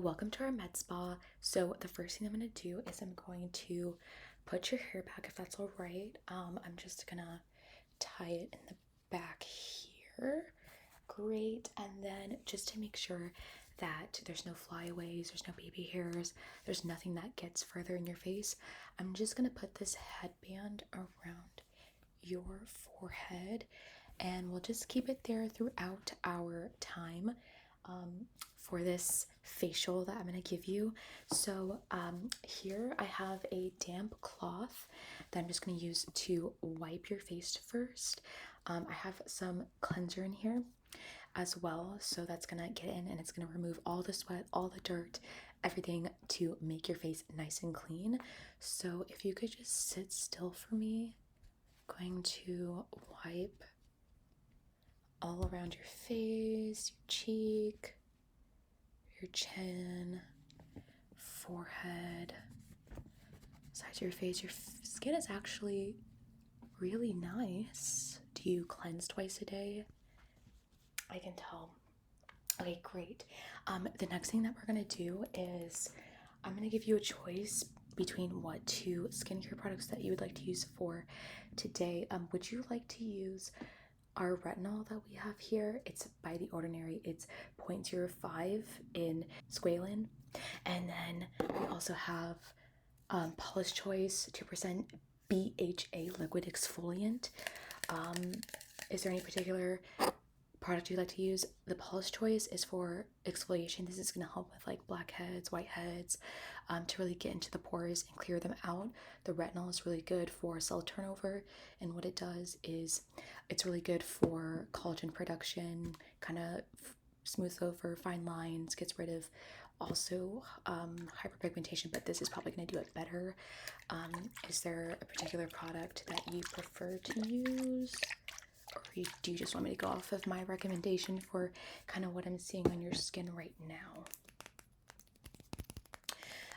Welcome to our med spa. So the first thing I'm going to do is I'm going to put your hair back if that's all right. I'm just gonna tie it in the back here. Great. And then just to make sure that there's no flyaways, there's no baby hairs, there's nothing that gets further in your face, I'm just gonna put this headband around your forehead and we'll just keep it there throughout our time for this facial that I'm going to give you. So here I have a damp cloth that I'm just going to use to wipe your face first. I have some cleanser in here as well, so that's going to get in and it's going to remove all the sweat, all the dirt, everything to make your face nice and clean. So if you could just sit still for me, I'm going to wipe all around your face, your cheek, your chin, forehead, sides of your face. Your skin is actually really nice. Do you cleanse twice a day? I can tell. Okay, great. The next thing that we're gonna do is I'm gonna give you a choice between what two skincare products that you would like to use for today. Would you like to use our retinol that we have here? It's by The Ordinary. It's 0.05 in squalane. And then we also have Paula's Choice 2% BHA liquid exfoliant. Is there any particular product you'd like to use? The Paula's Choice is for exfoliation. This is going to help with like blackheads, whiteheads, to really get into the pores and clear them out. The retinol is really good for cell turnover, and what it does is it's really good for collagen production, kind of smooths over fine lines, gets rid of also hyperpigmentation, but this is probably going to do it better. Is there a particular product that you prefer to use? Or do you just want me to go off of my recommendation for kind of what I'm seeing on your skin right now?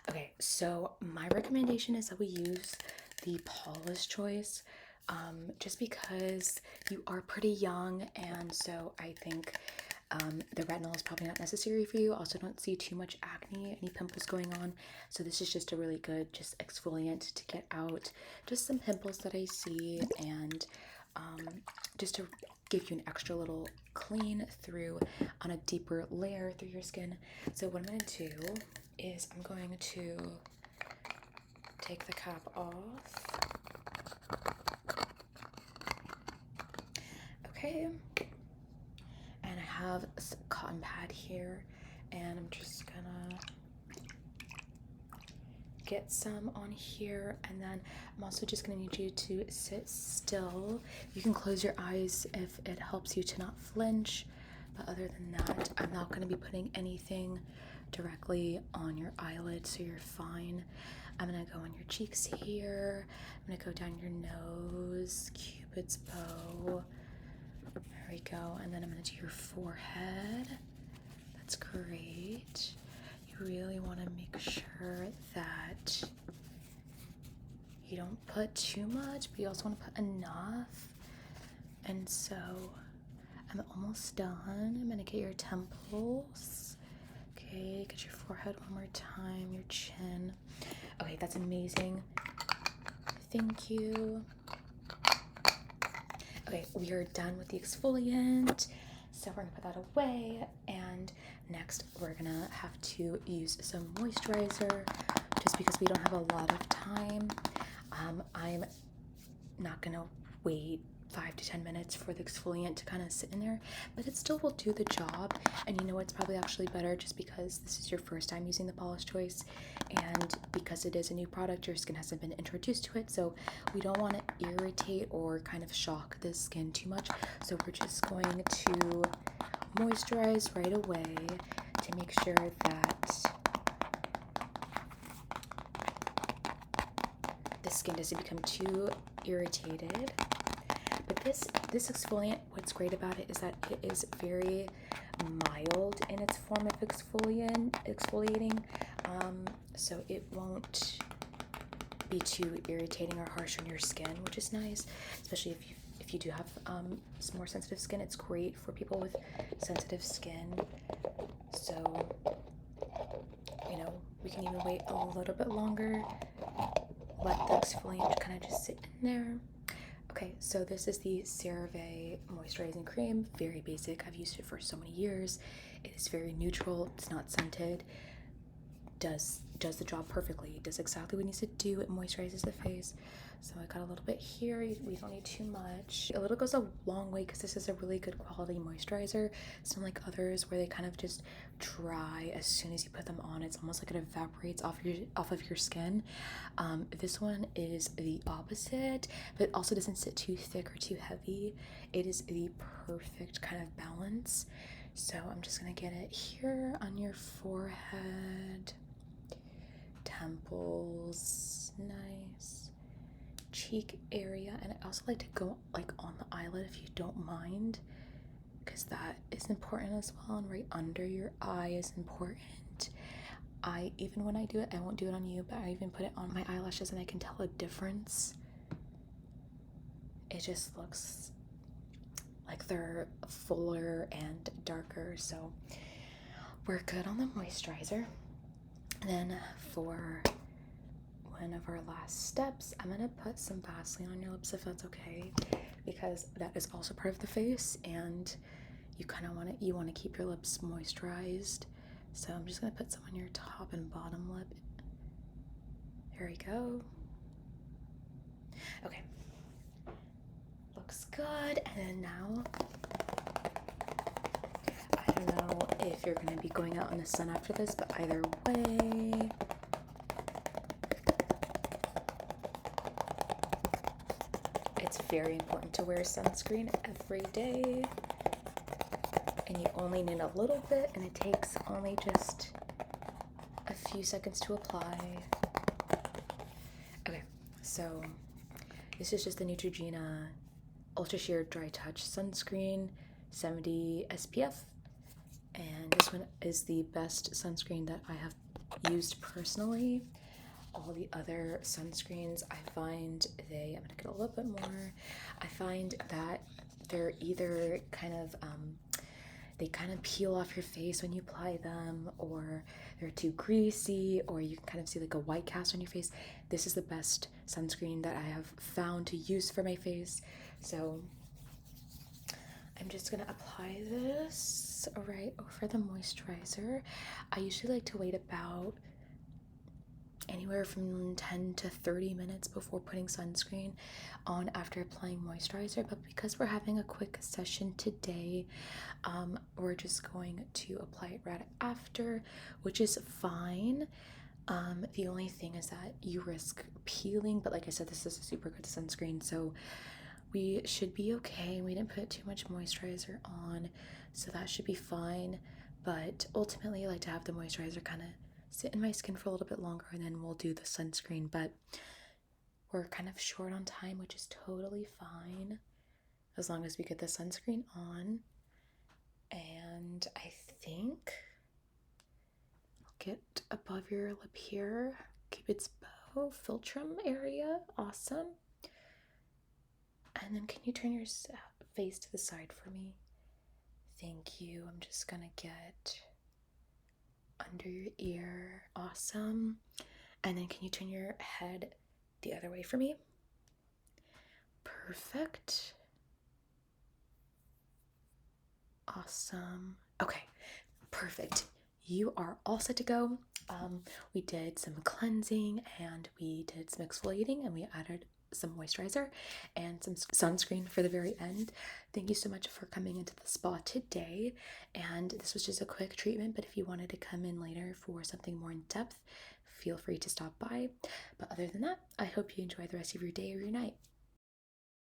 Okay, so my recommendation is that we use the Paula's Choice, just because you are pretty young, and so I think the retinol is probably not necessary for you. Also, don't see too much acne, any pimples going on. So this is just a really good just exfoliant to get out just some pimples that I see, and just to give you an extra little clean through on a deeper layer through your skin. So what I'm going to do is I'm going to take the cap off. Okay. And I have a cotton pad here, and I'm just gonna get some on here, and then I'm also just gonna need you to sit still. You can close your eyes if it helps you to not flinch, but other than that, I'm not gonna be putting anything directly on your eyelid, so you're fine. I'm gonna go on your cheeks here. I'm gonna go down your nose, Cupid's bow. There we go. And then I'm gonna do your forehead. That's great. You really want to make sure that you don't put too much, but you also want to put enough. And so I'm almost done. I'm gonna get your temples. Okay, get your forehead one more time, your chin. Okay, that's amazing. Thank you. Okay, we are done with the exfoliant, so we're gonna put that away, and next we're gonna have to use some moisturizer just because we don't have a lot of time. I'm not gonna wait 5 to 10 minutes for the exfoliant to kind of sit in there, but it still will do the job. And you know what's probably actually better, just because this is your first time using the Paula's Choice, and because it is a new product, your skin hasn't been introduced to it, so we don't want to irritate or kind of shock the skin too much. So we're just going to moisturize right away to make sure that the skin doesn't become too irritated. But this exfoliant, what's great about it is that it is very mild in its form of exfoliating, so it won't be too irritating or harsh on your skin, which is nice, especially if you do have some more sensitive skin. It's great for people with sensitive skin. So We can even wait a little bit longer. Let the exfoliant kind of just sit in there. Okay, so this is the CeraVe moisturizing cream. Very basic. I've used it for so many years. It is very neutral. It's not scented. Does the job perfectly. It does exactly what it needs to do. It moisturizes the face. So I got a little bit here. We don't need too much. A little goes a long way because this is a really good quality moisturizer. It's not like others where they kind of just dry as soon as you put them on. It's almost like it evaporates off of your skin. This one is the opposite, but it also doesn't sit too thick or too heavy. It is the perfect kind of balance. So I'm just gonna get it here on your forehead, temples, nice, cheek area, and I also like to go like on the eyelid if you don't mind, because that is important as well, and right under your eye is important. Even when I do it, I won't do it on you, but I even put it on my eyelashes and I can tell a difference. It just looks like they're fuller and darker, so we're good on the moisturizer. Then for one of our last steps, I'm gonna put some Vaseline on your lips if that's okay, because that is also part of the face and you kind of want to keep your lips moisturized. So I'm just gonna put some on your top and bottom lip. Here we go. Okay, looks good. And then now, I don't know if you're gonna be going out in the sun after this, but either way, it's very important to wear sunscreen every day. And you only need a little bit, and it takes only just a few seconds to apply. Okay, so this is just the Neutrogena Ultra Sheer Dry Touch Sunscreen, 70 SPF, and this one is the best sunscreen that I have used personally. All the other sunscreens, I find I'm gonna get a little bit more, I find that they're either they kind of peel off your face when you apply them, or they're too greasy, or you can kind of see like a white cast on your face. This is the best sunscreen that I have found to use for my face. So I'm just gonna apply this right over the moisturizer. I usually like to wait about anywhere from 10 to 30 minutes before putting sunscreen on after applying moisturizer, but because we're having a quick session today, we're just going to apply it right after, which is fine. The only thing is that you risk peeling, but like I said, this is a super good sunscreen, so we should be okay. We didn't put too much moisturizer on, so that should be fine. But ultimately, I like to have the moisturizer kind of sit in my skin for a little bit longer, and then we'll do the sunscreen. But we're kind of short on time, which is totally fine as long as we get the sunscreen on. And I think I'll get above your lip here, Cupid's bow, philtrum area. Awesome. And then can you turn your face to the side for me? Thank you. I'm just gonna get under your ear. Awesome. And then can you turn your head the other way for me? Perfect. Awesome. Okay, perfect. You are all set to go. We did some cleansing and we did some exfoliating, and we added some moisturizer and some sunscreen for the very end. Thank you so much for coming into the spa today. And this was just a quick treatment, but if you wanted to come in later for something more in depth, feel free to stop by. But other than that, I hope you enjoy the rest of your day or your night.